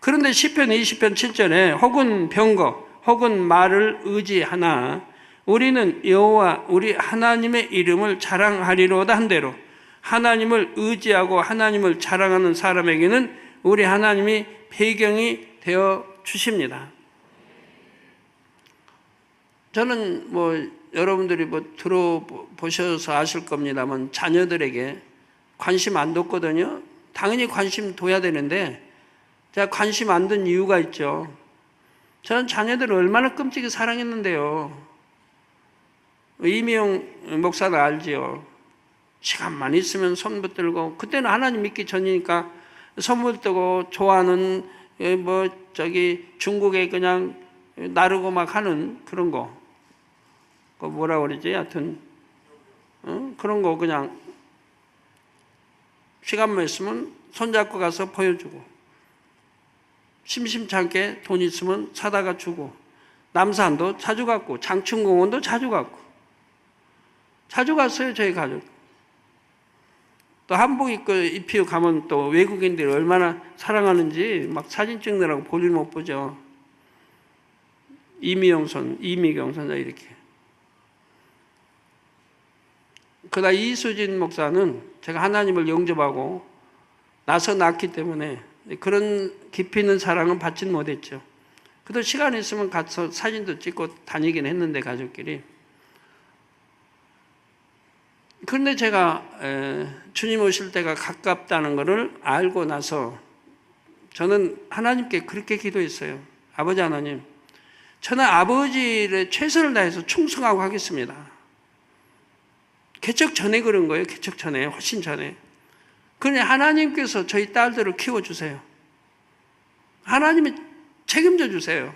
그런데 시편 20편 7절에 혹은 병거, 혹은 말을 의지하나 우리는 여호와 우리 하나님의 이름을 자랑하리로다 한 대로 하나님을 의지하고 하나님을 자랑하는 사람에게는 우리 하나님이 배경이 되어 주십니다. 저는 여러분들이 들어보셔서 아실 겁니다만 자녀들에게 관심 안 뒀거든요. 당연히 관심 둬야 되는데 제가 관심 안 둔 이유가 있죠. 저는 자녀들을 얼마나 끔찍이 사랑했는데요. 이미영 목사도 알지요. 시간만 있으면 손 붙들고, 그때는 하나님 믿기 전이니까 손 붙들고 좋아하는 중국에 그냥 나르고 막 하는 그런 거. 뭐라 그러지? 하여튼 그런 거 그냥 시간만 있으면 손잡고 가서 보여주고, 심심치 않게 돈 있으면 사다가 주고, 남산도 자주 갔고 장충공원도 자주 갔고 자주 갔어요. 저희 가족. 또 한복 입히고 가면 또 외국인들이 얼마나 사랑하는지 막 사진 찍느라고 볼일 못 보죠. 이미경 선자 이렇게. 그러다 이수진 목사는 제가 하나님을 영접하고 나서 낳기 때문에 그런 깊이 있는 사랑은 받지는 못했죠. 그래도 시간 있으면 가서 사진도 찍고 다니긴 했는데 가족끼리. 그런데 제가 주님 오실 때가 가깝다는 것을 알고 나서 저는 하나님께 그렇게 기도했어요. 아버지 하나님, 저는 아버지를 최선을 다해서 충성하고 하겠습니다. 개척 전에 그런 거예요. 개척 전에, 훨씬 전에. 그런데 하나님께서 저희 딸들을 키워주세요. 하나님이 책임져 주세요.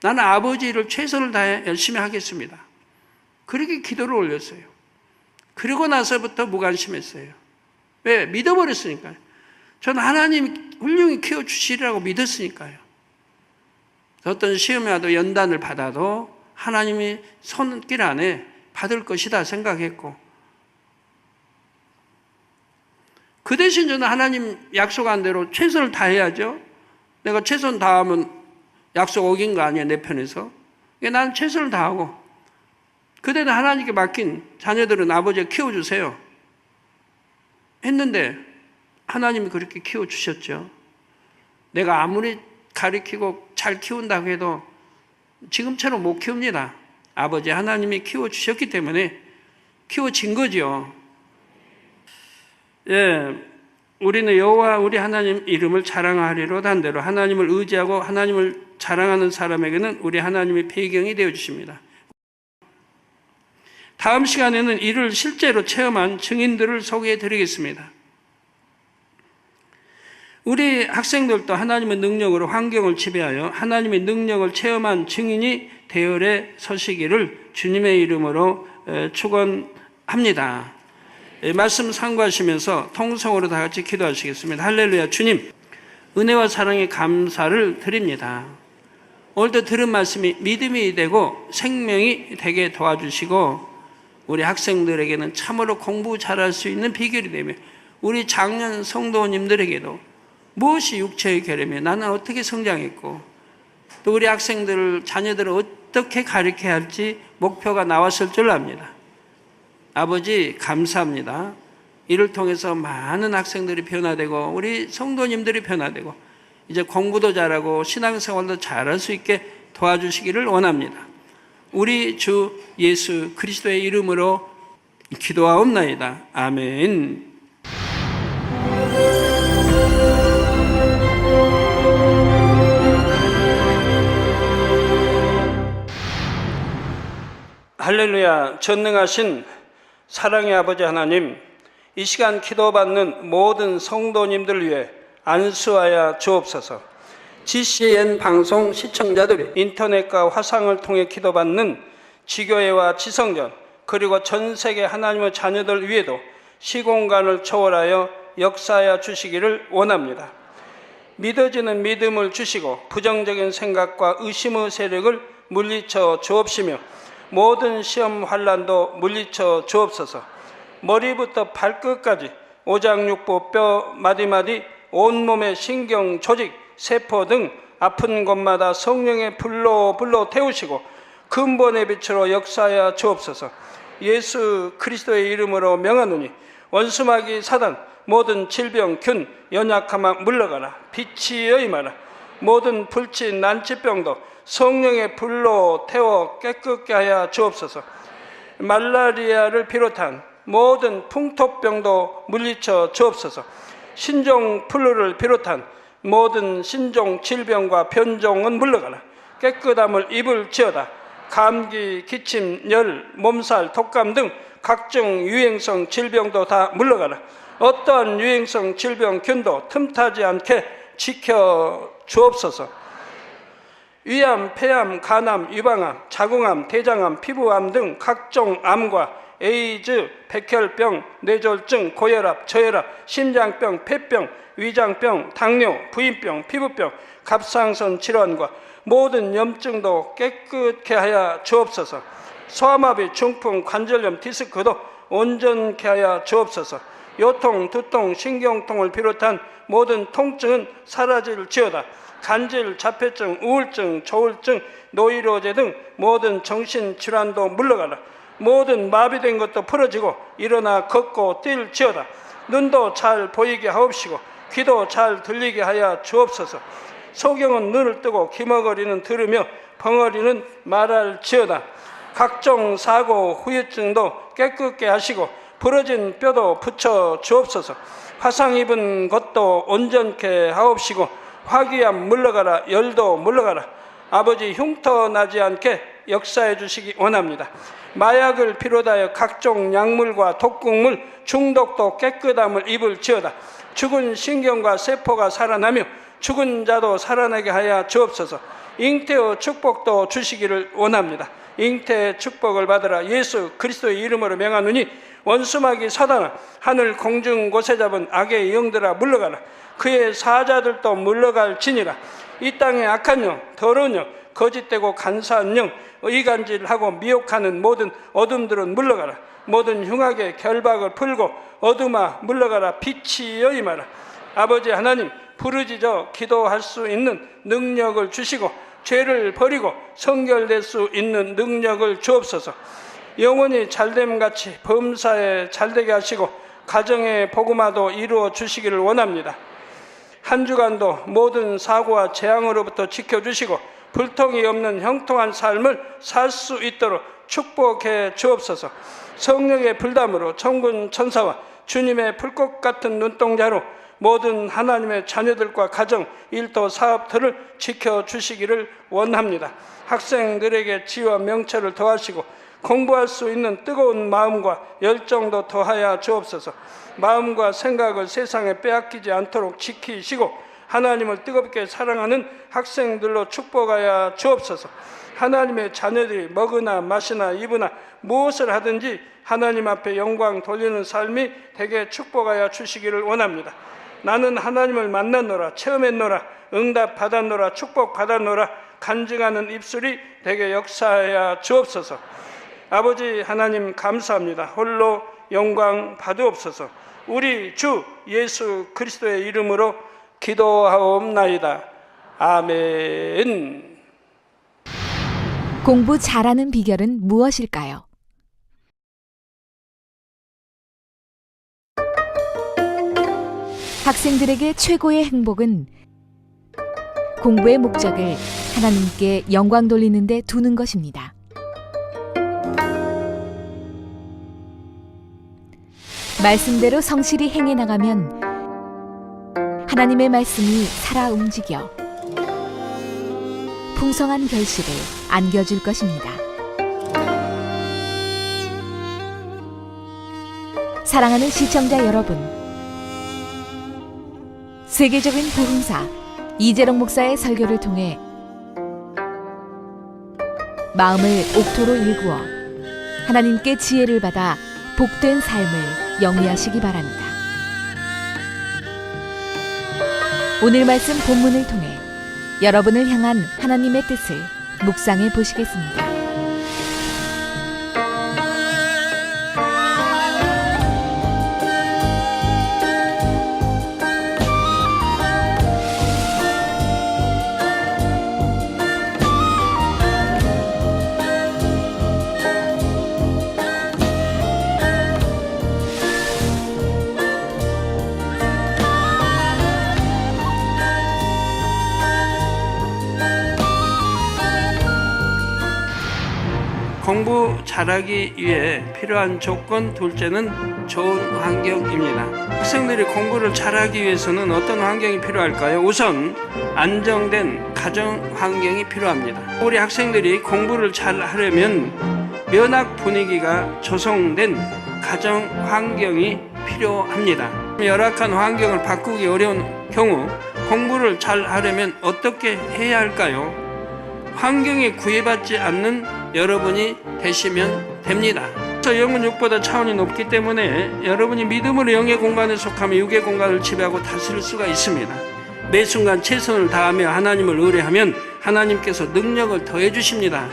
나는 아버지를 최선을 다해 열심히 하겠습니다. 그렇게 기도를 올렸어요. 그리고 나서부터 무관심했어요. 왜? 믿어버렸으니까요. 저는 하나님 훌륭히 키워주시리라고 믿었으니까요. 어떤 시험에 와도 연단을 받아도 하나님이 손길 안에 받을 것이다 생각했고, 그 대신 저는 하나님 약속한 대로 최선을 다해야죠. 내가 최선 다하면 약속 어긴 거 아니야, 내 편에서. 나는 최선을 다하고, 그대는 하나님께 맡긴 자녀들은 아버지가 키워주세요 했는데 하나님이 그렇게 키워주셨죠. 내가 아무리 가르치고 잘 키운다고 해도 지금처럼 못 키웁니다. 아버지 하나님이 키워주셨기 때문에 키워진 거죠. 예, 우리는 여호와 우리 하나님 이름을 자랑하리로다 한 대로 하나님을 의지하고 하나님을 자랑하는 사람에게는 우리 하나님의 배경이 되어주십니다. 다음 시간에는 이를 실제로 체험한 증인들을 소개해 드리겠습니다. 우리 학생들도 하나님의 능력으로 환경을 지배하여 하나님의 능력을 체험한 증인이 대열에 서시기를 주님의 이름으로 축원합니다. 말씀 상고하시면서 통성으로 다 같이 기도하시겠습니다. 할렐루야. 주님, 은혜와 사랑에 감사를 드립니다. 오늘도 들은 말씀이 믿음이 되고 생명이 되게 도와주시고 우리 학생들에게는 참으로 공부 잘할 수 있는 비결이 되며 우리 장년 성도님들에게도 무엇이 육체의 결함이며 나는 어떻게 성장했고 또 우리 학생들 자녀들을 어떻게 가르쳐야 할지 목표가 나왔을 줄 압니다. 아버지 감사합니다. 이를 통해서 많은 학생들이 변화되고 우리 성도님들이 변화되고 이제 공부도 잘하고 신앙생활도 잘할 수 있게 도와주시기를 원합니다. 우리 주 예수 그리스도의 이름으로 기도하옵나이다. 아멘. 할렐루야. 전능하신 사랑의 아버지 하나님, 이 시간 기도받는 모든 성도님들 위해 안수하여 주옵소서. GCN 방송 시청자들이 인터넷과 화상을 통해 기도받는 지교회와 지성전 그리고 전 세계 하나님의 자녀들 위에도 시공간을 초월하여 역사하여 주시기를 원합니다. 믿어지는 믿음을 주시고 부정적인 생각과 의심의 세력을 물리쳐 주옵시며 모든 시험 환난도 물리쳐 주옵소서. 머리부터 발끝까지 오장육부 뼈 마디마디 온몸의 신경 조직 세포 등 아픈 곳마다 성령의 불로 태우시고 근본의 빛으로 역사하여 주옵소서. 예수 그리스도의 이름으로 명하노니 원수마귀 사단 모든 질병 균 연약함아 물러가라. 빛이여 임하라. 모든 불치 난치병도 성령의 불로 태워 깨끗게 하여 주옵소서. 말라리아를 비롯한 모든 풍토병도 물리쳐 주옵소서. 신종 플루를 비롯한 모든 신종 질병과 변종은 물러가라. 깨끗함을 입을 지어다. 감기, 기침, 열, 몸살, 독감 등 각종 유행성 질병도 다 물러가라. 어떠한 유행성 질병 균도 틈타지 않게 지켜 주옵소서. 위암, 폐암, 간암, 유방암, 자궁암, 대장암, 피부암 등 각종 암과 에이즈, 백혈병, 뇌졸중, 고혈압, 저혈압, 심장병, 폐병, 위장병, 당뇨, 부인병, 피부병, 갑상선 질환과 모든 염증도 깨끗게 하여 주옵소서. 소아마비, 중풍, 관절염, 디스크도 온전케 하여 주옵소서. 요통, 두통, 신경통을 비롯한 모든 통증은 사라질지어다. 간질, 자폐증, 우울증, 조울증, 노이로제 등 모든 정신질환도 물러가라. 모든 마비된 것도 풀어지고 일어나 걷고 뛸지어다. 눈도 잘 보이게 하옵시고 귀도 잘 들리게 하여 주옵소서. 소경은 눈을 뜨고 기머거리는 들으며 벙어리는 말할지어다. 각종 사고, 후유증도 깨끗게 하시고 부러진 뼈도 붙여 주옵소서. 화상 입은 것도 온전케 하옵시고 화기암 물러가라. 열도 물러가라. 아버지 흉터 나지 않게 역사해 주시기 원합니다. 마약을 비롯하여 각종 약물과 독극물 중독도 깨끗함을 입을지어다. 죽은 신경과 세포가 살아나며 죽은 자도 살아나게 하여 주옵소서. 잉태의 축복도 주시기를 원합니다. 잉태의 축복을 받으라. 예수 그리스도의 이름으로 명하노니 원수마귀 사단아 하늘 공중 곳에 잡은 악의 영들아 물러가라. 그의 사자들도 물러갈지니라. 이 땅의 악한 영, 더러운 영, 거짓되고 간사한 영, 의간질하고 미혹하는 모든 어둠들은 물러가라. 모든 흉악의 결박을 풀고 어둠아 물러가라. 빛이여 임하라. 아버지 하나님, 부르짖어 기도할 수 있는 능력을 주시고 죄를 버리고 성결될 수 있는 능력을 주옵소서. 영원히 잘됨같이 범사에 잘되게 하시고 가정의 복음화도 이루어 주시기를 원합니다. 한 주간도 모든 사고와 재앙으로부터 지켜주시고 불통이 없는 형통한 삶을 살 수 있도록 축복해 주옵소서. 성령의 불담으로 천군 천사와 주님의 불꽃 같은 눈동자로 모든 하나님의 자녀들과 가정, 일터, 사업들을 지켜주시기를 원합니다. 학생들에게 지혜와 명철을 더하시고 공부할 수 있는 뜨거운 마음과 열정도 더하여 주옵소서. 마음과 생각을 세상에 빼앗기지 않도록 지키시고 하나님을 뜨겁게 사랑하는 학생들로 축복하여 주옵소서. 하나님의 자녀들이 먹으나 마시나 입으나 무엇을 하든지 하나님 앞에 영광 돌리는 삶이 되게 축복하여 주시기를 원합니다. 나는 하나님을 만났노라, 체험했노라, 응답 받았노라, 축복 받았노라 간증하는 입술이 되게 역사하여 주옵소서. 아버지 하나님 감사합니다. 홀로 영광 받으옵소서. 우리 주 예수 그리스도의 이름으로 기도하옵나이다. 아멘. 공부 잘하는 비결은 무엇일까요? 학생들에게 최고의 행복은 공부의 목적을 하나님께 영광 돌리는 데 두는 것입니다. 말씀대로 성실히 행해 나가면 하나님의 말씀이 살아 움직여 풍성한 결실을 안겨줄 것입니다. 사랑하는 시청자 여러분, 세계적인 부흥사 이재롱 목사의 설교를 통해 마음을 옥토로 일구어 하나님께 지혜를 받아 복된 삶을 영위하시기 바랍니다. 오늘 말씀 본문을 통해 여러분을 향한 하나님의 뜻을 묵상해 보시겠습니다. 공부 잘하기 위해 필요한 조건 둘째는 좋은 환경입니다. 학생들이 공부를 잘하기 위해서는 어떤 환경이 필요할까요? 우선 안정된 가정 환경이 필요합니다. 우리 학생들이 공부를 잘하려면 면학 분위기가 조성된 가정 환경이 필요합니다. 열악한 환경을 바꾸기 어려운 경우 공부를 잘하려면 어떻게 해야 할까요? 환경에 구애받지 않는 여러분이 되시면 됩니다. 영은 육보다 차원이 높기 때문에 여러분이 믿음으로 영의 공간에 속하며 육의 공간을 지배하고 다스릴 수가 있습니다. 매 순간 최선을 다하며 하나님을 의뢰하면 하나님께서 능력을 더해 주십니다.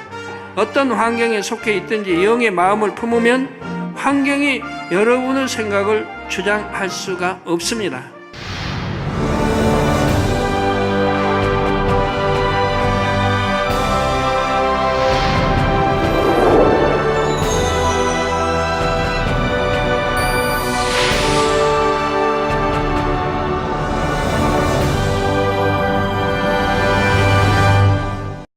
어떤 환경에 속해 있든지 영의 마음을 품으면 환경이 여러분의 생각을 주장할 수가 없습니다.